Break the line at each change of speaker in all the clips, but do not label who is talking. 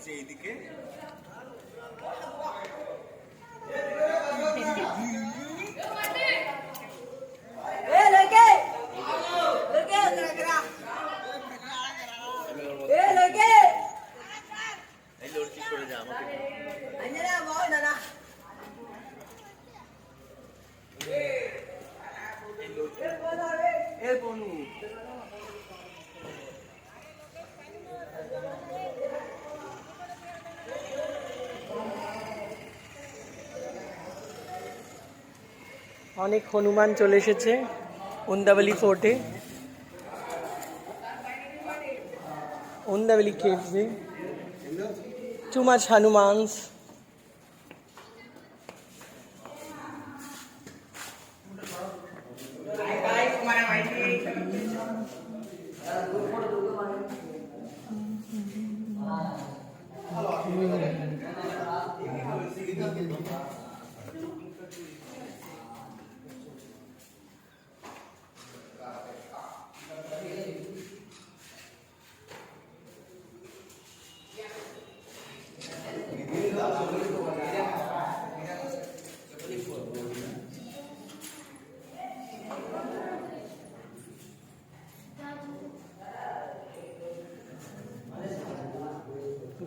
নিচে এইদিকে সরে যা আমাকে
অনেক হনুমান চলে এসেছে উন্দাবলি ফোর্টে, উন্দাবলি কেভসে। Too much Hanumans.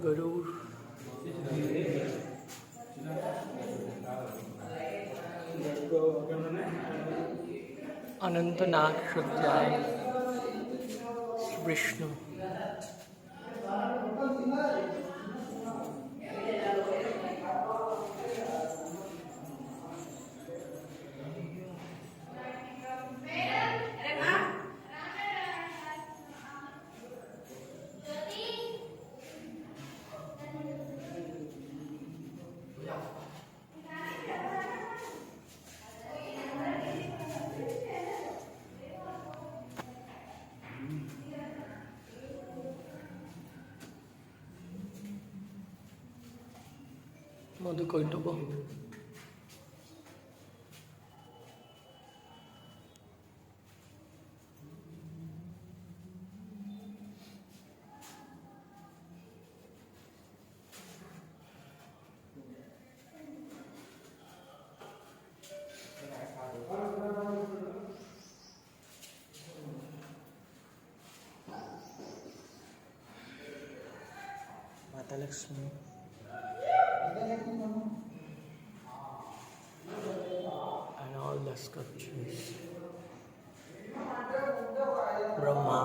গরুর অনন্তনাগ সজ্জায় বিষ্ণু। মধুকৈটভ মাতা Lakshmi and all the sculptures. Brahma.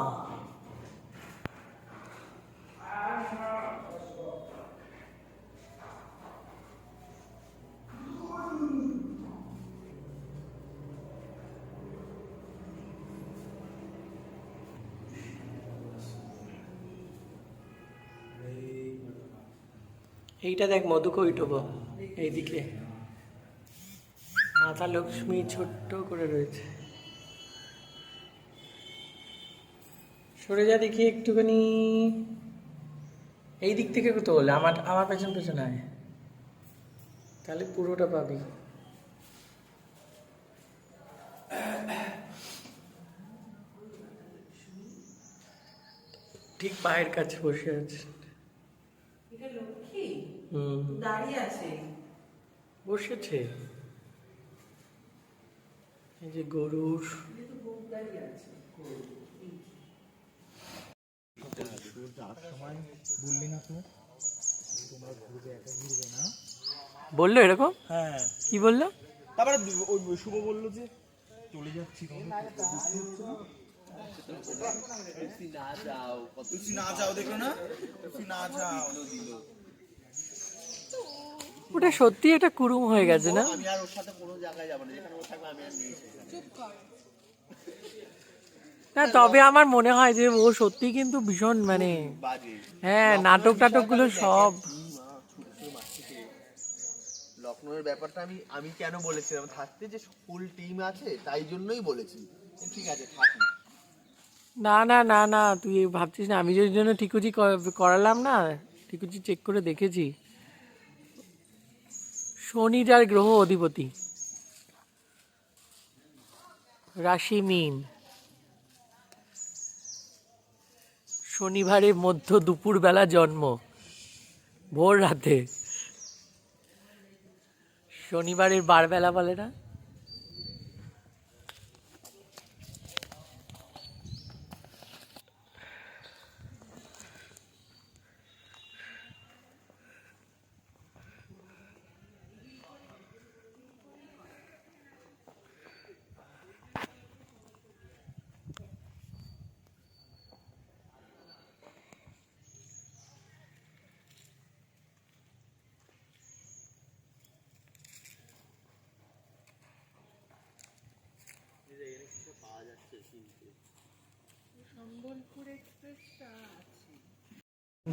এইটা দেখ মধুকৈটভ, এইদিকে মাতা লক্ষ্মী ছোট্ট করে রয়েছে। সরে যা দেখি একটুখানি, এই দিক থেকে কত বলে আমার আমার পেছন পেছন আয়, তাহলে পুরোটা পাবি। ঠিক পায়ের কাছে বসে আছে।
দাঁড়িয়ে আছে,
বসেছে। এই যে গরুর বললো এরকম,
হ্যাঁ
কি বললো?
তারপরে ওই শুভ বললো যে চলে যাচ্ছি, না যাও দেখো না, না যাও।
ওটা সত্যি একটা কুরুম হয়ে গেছে না?
আমি আর ওর সাথে কোনো জায়গায় যাবো না, যেখানে ও থাকবে আমি আর নেই।
না তবে আমার মনে হয় যে ও সত্যি কিন্তু ভীষণ মানে হ্যাঁ নাটক টাটক গুলো সব
লখনৌয়ের ব্যাপারটা আমি কেন বলেছিলাম থাকতে, যে ফুল টিম আছে তাই জন্যই বলেছি। ঠিক আছে থাকি।
না না না না তুই ভাবছিস না, আমি যে জন্য ঠিকুচি করালাম না, ঠিকুচি চেক করে দেখেছি, শনি যার গ্রহ অধিপতি, রাশি মীন, শনিবারে মধ্য দুপুর বেলা জন্ম, ভোর রাতে শনিবারের বারবেলা বলে না?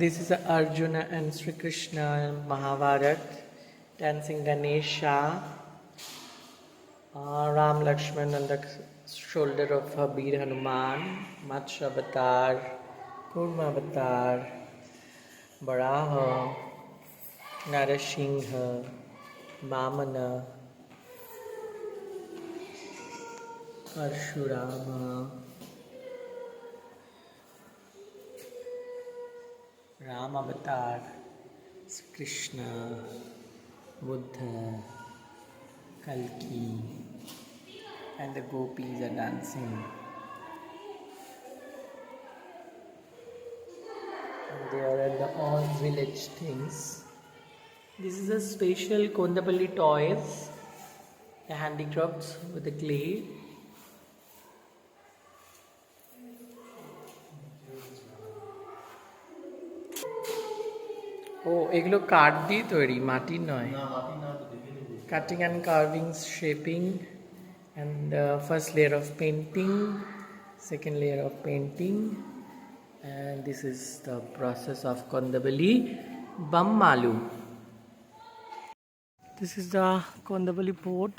This is Arjuna and Sri Krishna Mahabharat dancing Ganesha. Ram Lakshman on the shoulder of Bir Hanuman, Matsya Avatar, Kurma Avatar, Varaha, Narasingha, Vamana, Parshurama, Ram Avatar, Krishna, Buddha, Kalki, and the gopis are dancing. And they are at the all village things. This is a special Kondapalli toys, the handicrafts with the clay. ও এগুলো কাঠ দিয়ে তৈরি, মাটির নয়। Cutting and carving, shaping, and first layer of painting, second layer of painting, and this is the process of Kondapalli Bammalu. This is the Kondapalli port.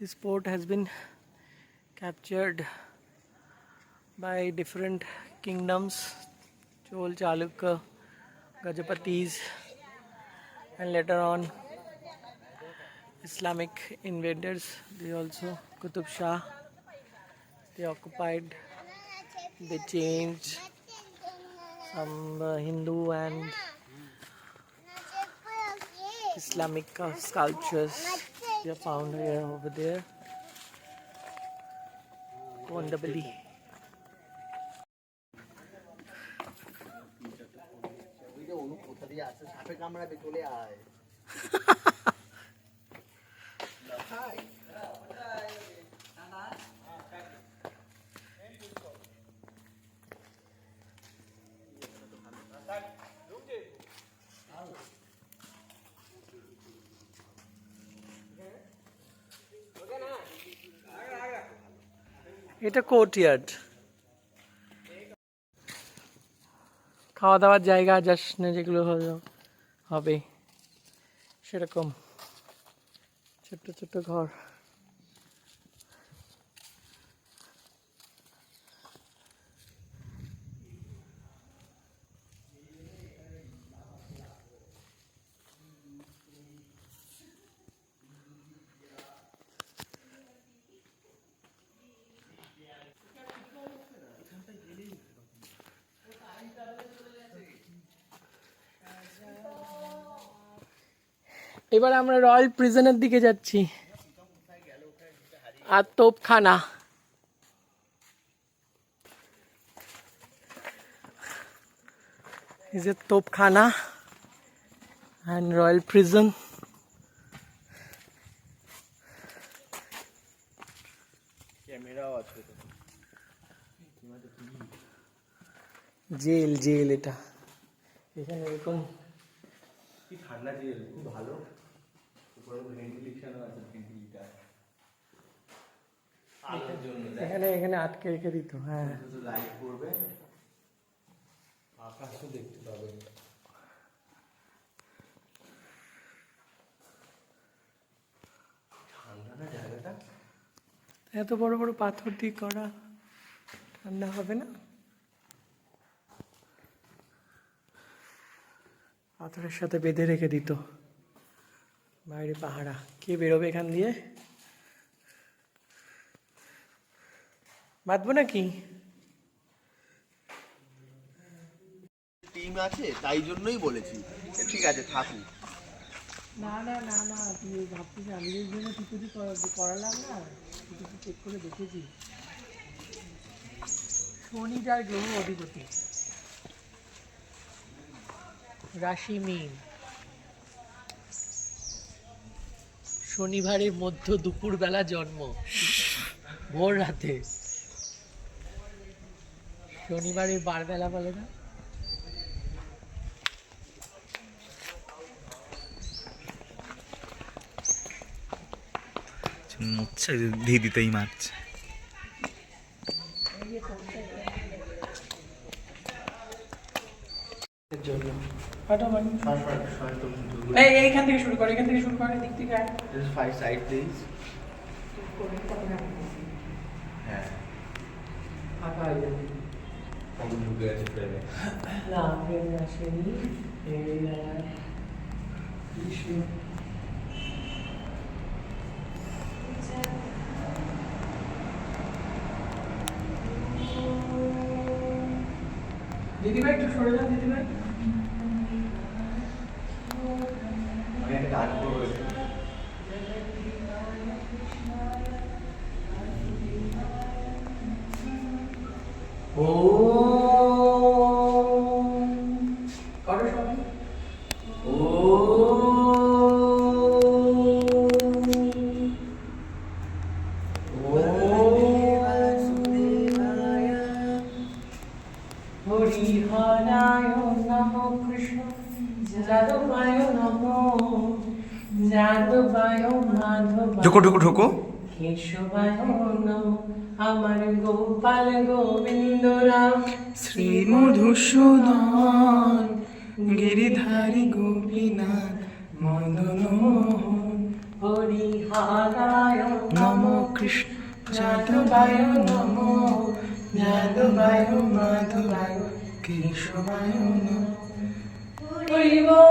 This port has been captured by different kingdoms, Chol, Chalukya, Gajapatis, and later on Islamic invaders. They also Qutub Shah, they occupied, they changed some Hindu and Islamic sculptures they are found here over there. Kondapalli.
কোথা দিয়ে আসছে, সাপে কামড়াবে, চলে আয়।
এটা courtyard, খাওয়া দাওয়ার জায়গা, জাশ্নে যেগুলো হবে সেরকম ছোট্ট ছোট্ট ঘর। এবার আমরা রয়্যাল প্রিজনের দিকে যাচ্ছি, আর Topkhana. Is it Topkhana and royal prison?
ক্যামেরাও আছে,
জেল জেল এটা, এখানে এরকম
কি ঠান্ডা জেল, খুব ভালো। উপরে ভেন্টিলেশনও আছে, ভেন্টিলেটার আলোর জন্য।
এখানে এখানে আটকে রেখে দিত। হ্যাঁ,
লাইট পড়বে, আকাশও দেখতে পাবেন। ঠান্ডা না জায়গাটা?
এত বড় বড় পাথর দিয়ে করা, ঠান্ডা হবে না? পাথরের সাথে বেঁধে রেখে দিত, বাইরে পাহারা। কে বেরোবে এখান দিয়ে? বাঁধবো নাকি?
টিম আছে তাই জন্যই বলেছি। ঠিক আছে থাকুক।
না না না না, তুই ভাবছিস আমি এই জন্য কিছু করালাম না, কিছু চেক করে দেখেছি। শনি যার গ্রহ অধিপতি, রাশি মীন, শনিবারে মধ্য দুপুরবেলা জন্ম, ভোর রাতে। শনিবারের বারবেলা বলে না?
মুচ্ছে দিয়ে দিতেই মারছে।
এইখান থেকে শুরু করে, এখান থেকে শুরু করে, দিক থেকে
Just 5 side please. হ্যাঁ
ফাঁকা হয়ে যাবে। না ফ্রেমে আসেনি। কৃষ্ণ দিদিভাই একটু সরে যান, দিদিভাই।
আমি একটা গান করবো।
ও করো সবাই। ও হরিহরায় নমঃ কৃষ্ণ যাদবায় নমঃ যাদবায় মাধবায়
ঢোকো ঢোকো ঢোকো।
কেশবায় নমঃ আমার গোপাল গোবিন্দ রাম
শ্রী মধুসূদন গিরিধারী গোপীনাথ মদন মোহন
হরিহরায়
নম কৃষ্ণ যাদবায় নম যাদবায় মাধবায় কেশবায় নম।
হরি বল।